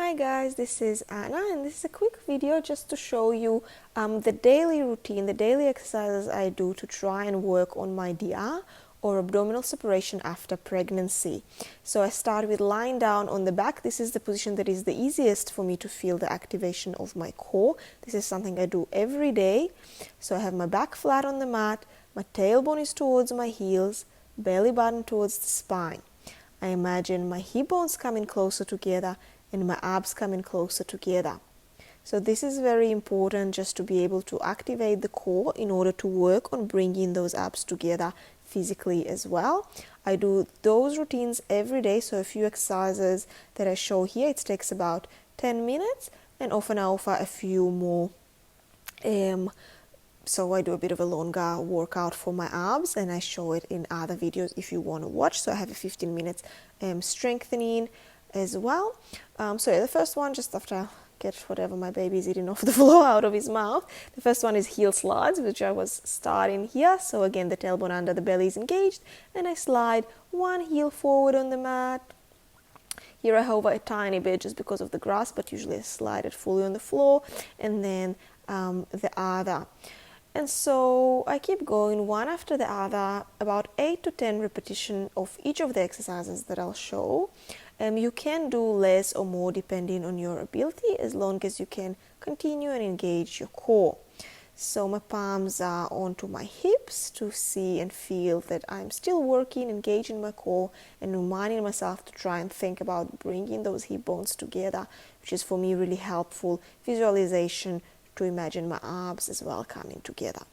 Hi guys, this is Anna and this is a quick video just to show you the daily routine, the daily exercises I do to try and work on my DA or abdominal separation after pregnancy. So I start with lying down on the back. This is the position that is the easiest for me to feel the activation of my core. This is something I do every day. So I have my back flat on the mat, my tailbone is towards my heels, belly button towards the spine. I imagine my hip bones coming closer together and my abs coming closer together. So this is very important just to be able to activate the core in order to work on bringing those abs together physically as well. I do those routines every day, so a few exercises that I show here, it takes about 10 minutes and often I offer a few more. So I do a bit of a longer workout for my abs and I show it in other videos if you want to watch. So I have a 15 minutes strengthening as well. So the first one, just after I get whatever my baby is eating off the floor out of his mouth. The first one is heel slides, which I was starting here. So again, the tailbone under the belly is engaged and I slide one heel forward on the mat. Here I hover a tiny bit just because of the grass, but usually I slide it fully on the floor, and then the other. And so I keep going one after the other, about 8 to 10 repetitions of each of the exercises that I'll show. You can do less or more depending on your ability, as long as you can continue and engage your core. So my palms are onto my hips to see and feel that I'm still working, engaging my core, and reminding myself to try and think about bringing those hip bones together, which is for me really helpful visualization to imagine my abs as well coming together.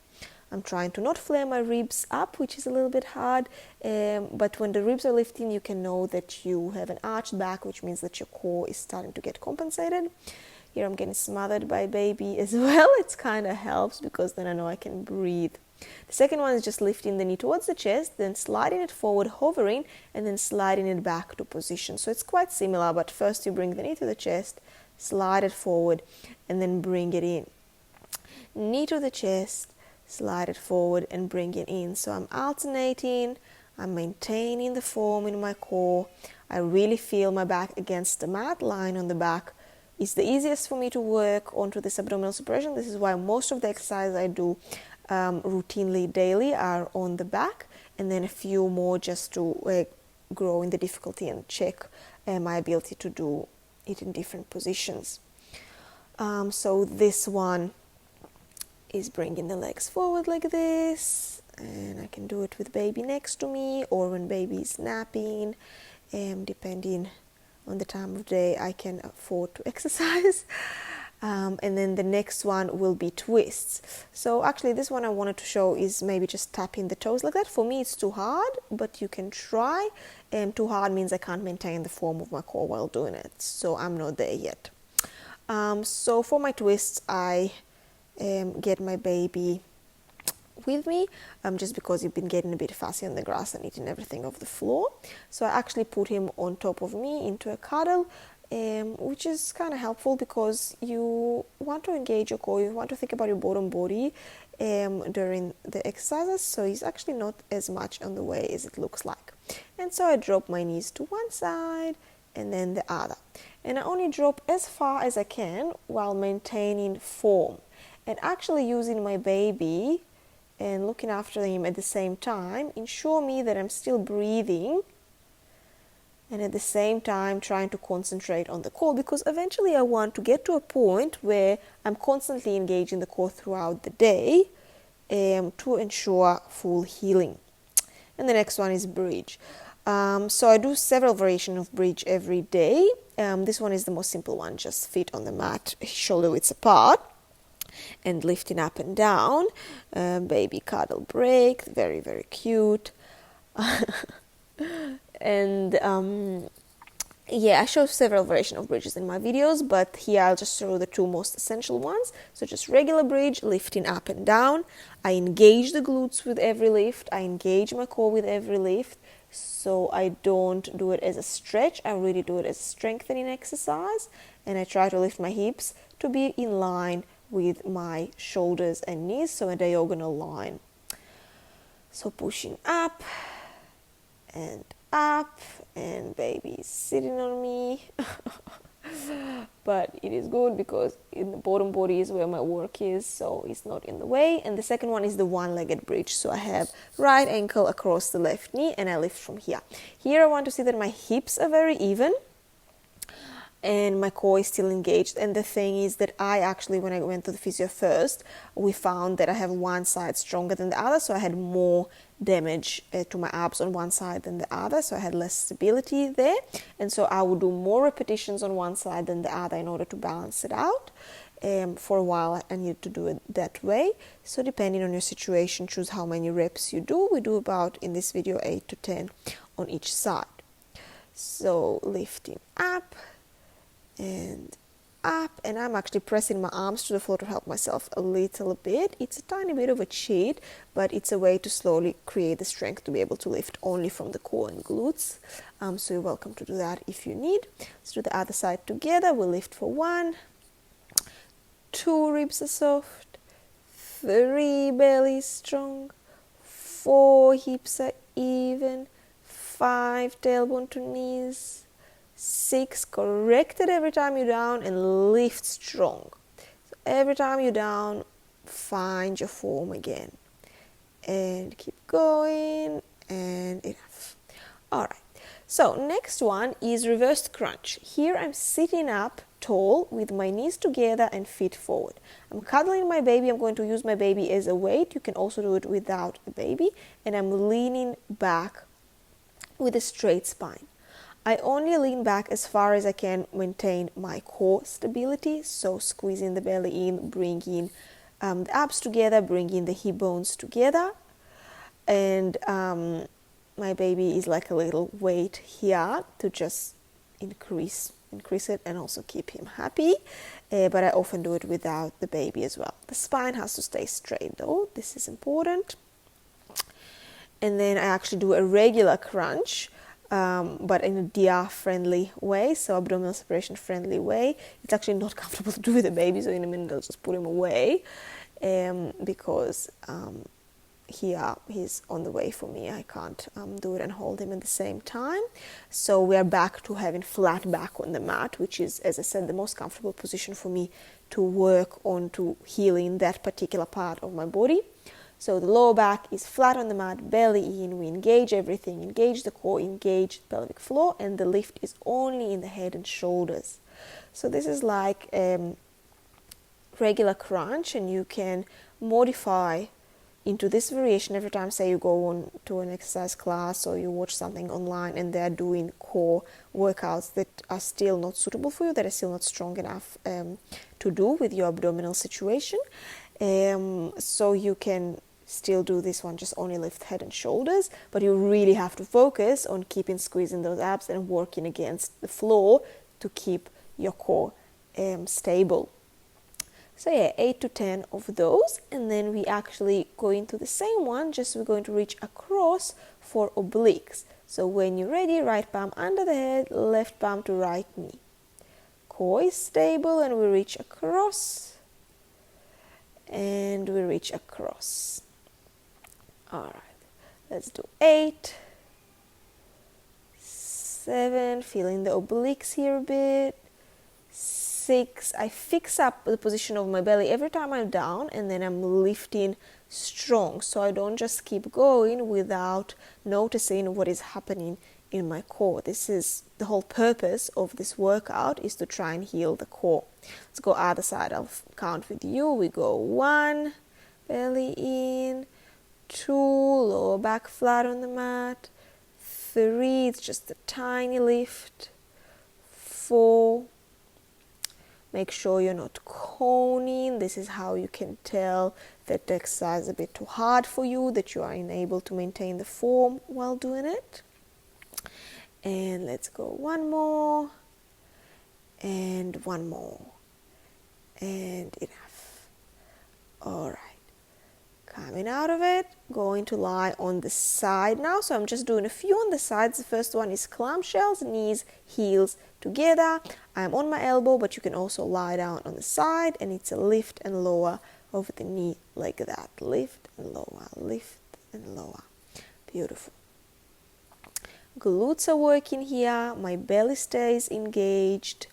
I'm trying to not flare my ribs up, which is a little bit hard, but when the ribs are lifting, you can know that you have an arched back, which means that your core is starting to get compensated. Here I'm getting smothered by baby as well. It kind of helps because then I know I can breathe. The second one is just lifting the knee towards the chest, then sliding it forward, hovering, and then sliding it back to position. So it's quite similar, but first you bring the knee to the chest, slide it forward, and then bring it in. Knee to the chest, slide it forward and bring it in. So I'm alternating, I'm maintaining the form in my core. I really feel my back against the mat, lying on the back. It's the easiest for me to work onto this abdominal separation. This is why most of the exercises I do routinely daily are on the back, and then a few more just to grow in the difficulty and check my ability to do it in different positions. So this one is bringing the legs forward like this, and I can do it with baby next to me or when baby is napping, depending on the time of day I can afford to exercise. And then the next one will be twists. So actually this one I wanted to show is maybe just tapping the toes like that. For me it's too hard, but you can try. Too hard means I can't maintain the form of my core while doing it, so I'm not there yet. So for my twists I get my baby with me, just because he's been getting a bit fussy on the grass and eating everything off the floor. So I actually put him on top of me into a cuddle, which is kind of helpful because you want to engage your core, you want to think about your bottom body during the exercises, so he's actually not as much on the way as it looks like. And so I drop my knees to one side and then the other, and I only drop as far as I can while maintaining form and actually using my baby and looking after him at the same time ensure me that I'm still breathing and at the same time trying to concentrate on the core, because eventually I want to get to a point where I'm constantly engaging the core throughout the day to ensure full healing. And the next one is bridge. So I do several variations of bridge every day. This one is the most simple one, just feet on the mat, shoulder widths apart, and lifting up and down. Baby cuddle break, very, very cute. And I show several variations of bridges in my videos, but here I'll just show the two most essential ones. So just regular bridge, lifting up and down. I engage the glutes with every lift. I engage my core with every lift. So I don't do it as a stretch. I really do it as a strengthening exercise. And I try to lift my hips to be in line with my shoulders and knees, so a diagonal line. So pushing up and baby is sitting on me. but it is good because in the bottom body is where my work is, so it's not in the way. And the second one is the one-legged bridge. So I have right ankle across the left knee and I lift from here. Here I want to see that my hips are very even and my core is still engaged. And the thing is that I actually, when I went to the physio first, we found that I have one side stronger than the other, so I had more damage to my abs on one side than the other, so I had less stability there, and so I would do more repetitions on one side than the other in order to balance it out. For a while I needed to do it that way, so depending on your situation, choose how many reps you do. We do about, in this video, 8 to 10 on each side. So lifting up and up, and I'm actually pressing my arms to the floor to help myself a little bit. It's a tiny bit of a cheat, but it's a way to slowly create the strength to be able to lift only from the core and glutes. So you're welcome to do that if you need. Let's do the other side together. We'll lift for 1, 2 ribs are soft, 3 belly is strong, 4 hips are even, 5 tailbone to knees, 6 corrected every time you're down and lift strong. So every time you're down, find your form again and keep going, and enough. All right, so next one is reversed crunch. Here I'm sitting up tall with my knees together and feet forward. I'm cuddling my baby. I'm going to use my baby as a weight. You can also do it without a baby, and I'm leaning back with a straight spine. I only lean back as far as I can maintain my core stability, so squeezing the belly in, bringing the abs together, bringing the hip bones together, and my baby is like a little weight here to just increase it and also keep him happy, but I often do it without the baby as well. The spine has to stay straight though, this is important. And then I actually do a regular crunch, but in a dia-friendly way, so abdominal separation friendly way. It's actually not comfortable to do with a baby, so in a minute I'll just put him away, because here he's on the way for me. I can't do it and hold him at the same time. So we are back to having flat back on the mat, which is, as I said, the most comfortable position for me to work on to healing that particular part of my body. So the lower back is flat on the mat, belly in, we engage everything, engage the core, engage the pelvic floor, and the lift is only in the head and shoulders. So this is like regular crunch, and you can modify into this variation every time, say you go on to an exercise class or you watch something online and they're doing core workouts that are still not suitable for you, that are still not strong enough to do with your abdominal situation. So you can still do this one, just only lift head and shoulders, but you really have to focus on keeping squeezing those abs and working against the floor to keep your core stable. So yeah, 8 to 10 of those, and then we actually go into the same one, just we're going to reach across for obliques. So when you're ready, right palm under the head, left palm to right knee. Core is stable, and we reach across, and we reach across. All right, let's do 8, 7, feeling the obliques here a bit, 6, I fix up the position of my belly every time I'm down, and then I'm lifting strong, so I don't just keep going without noticing what is happening in my core. This is the whole purpose of this workout, is to try and heal the core. Let's go other side. I'll count with you. We go 1, belly in, 2, lower back flat on the mat, 3, it's just a tiny lift, 4, make sure you're not coning. This is how you can tell that the exercise is a bit too hard for you, that you are unable to maintain the form while doing it. And let's go 1 more, and 1 more, and enough. All right. Coming out of it, going to lie on the side now. So I'm just doing a few on the sides. The first one is clamshells, knees, heels together. I'm on my elbow, but you can also lie down on the side, and it's a lift and lower over the knee like that. Lift and lower, lift and lower. Beautiful. Glutes are working here. My belly stays engaged.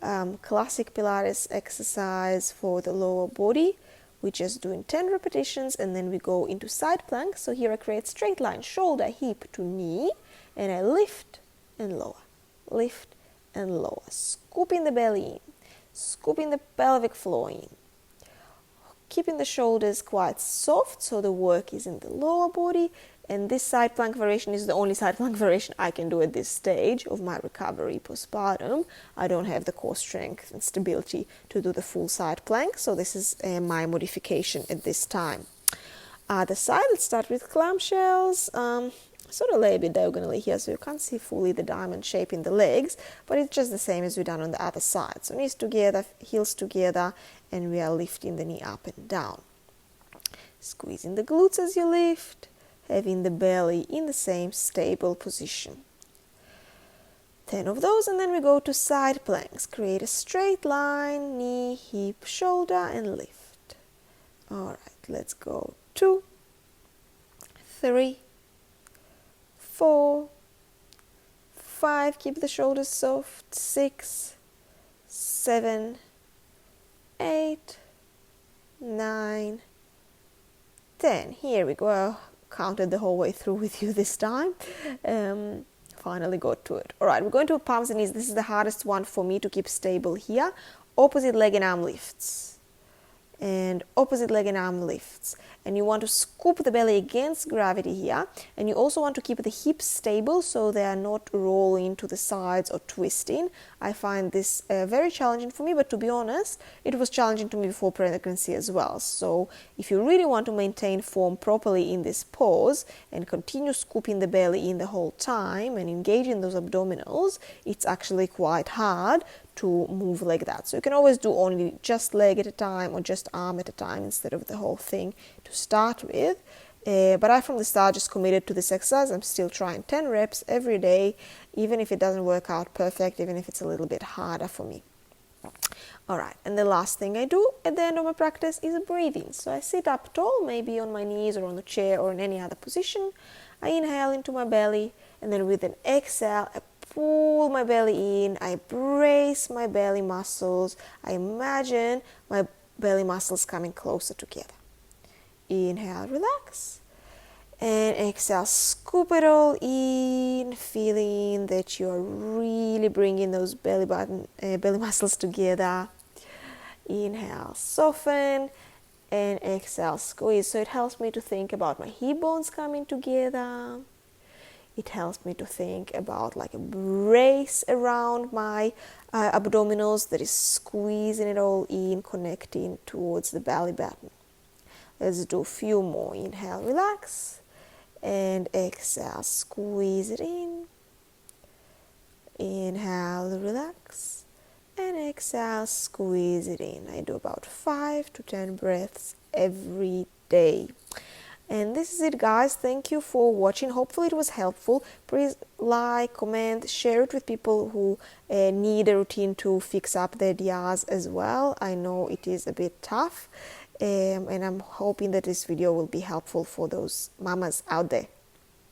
classic Pilates exercise for the lower body. We're just doing 10 repetitions and then we go into side plank. So here I create straight line, shoulder, hip to knee, and I lift and lower, lift and lower, scooping the belly in, scooping the pelvic floor in, keeping the shoulders quite soft so the work is in the lower body. And this side plank variation is the only side plank variation I can do at this stage of my recovery postpartum. I don't have the core strength and stability to do the full side plank, so this is my modification at this time. Other side, let's start with clamshells. Sort of lay a bit diagonally here so you can't see fully the diamond shape in the legs, but it's just the same as we've done on the other side. So knees together, heels together, and we are lifting the knee up and down. Squeezing the glutes as you lift, having the belly in the same stable position. 10 of those, and then we go to side planks. Create a straight line, knee, hip, shoulder, and lift. All right, let's go 2, 3, 4, 5, keep the shoulders soft, 6, 7, 8, 9, 10. Here we go. Counted the whole way through with you this time. Finally got to it. All right, we're going to palms and knees. This is the hardest one for me to keep stable here. Opposite leg and arm lifts. And opposite leg and arm lifts. And you want to scoop the belly against gravity here. And you also want to keep the hips stable so they are not rolling to the sides or twisting. I find this very challenging for me, but to be honest, it was challenging to me before pregnancy as well. So if you really want to maintain form properly in this pose and continue scooping the belly in the whole time and engage in those abdominals, it's actually quite hard to move like that. So you can always do only just leg at a time or just arm at a time instead of the whole thing to start with. But I from the start just committed to this exercise. I'm still trying 10 reps every day, even if it doesn't work out perfect, even if it's a little bit harder for me. All right, and the last thing I do at the end of my practice is breathing. So I sit up tall, maybe on my knees or on the chair or in any other position. I inhale into my belly, and then with an exhale, I pull my belly in. I brace my belly muscles. I imagine my belly muscles coming closer together. Inhale, relax. And exhale, scoop it all in, feeling that you're really bringing those belly muscles together. Inhale, soften, and exhale, squeeze. So it helps me to think about my hip bones coming together. It helps me to think about like a brace around my abdominals that is squeezing it all in, connecting towards the belly button. Let's do a few more. Inhale, relax, and exhale, squeeze it in. Inhale, relax, and exhale, squeeze it in. I do about 5 to 10 breaths every day. And this is it, guys. Thank you for watching. Hopefully it was helpful. Please like, comment, share it with people who need a routine to fix up their DRs as well. I know it is a bit tough. And I'm hoping that this video will be helpful for those mamas out there.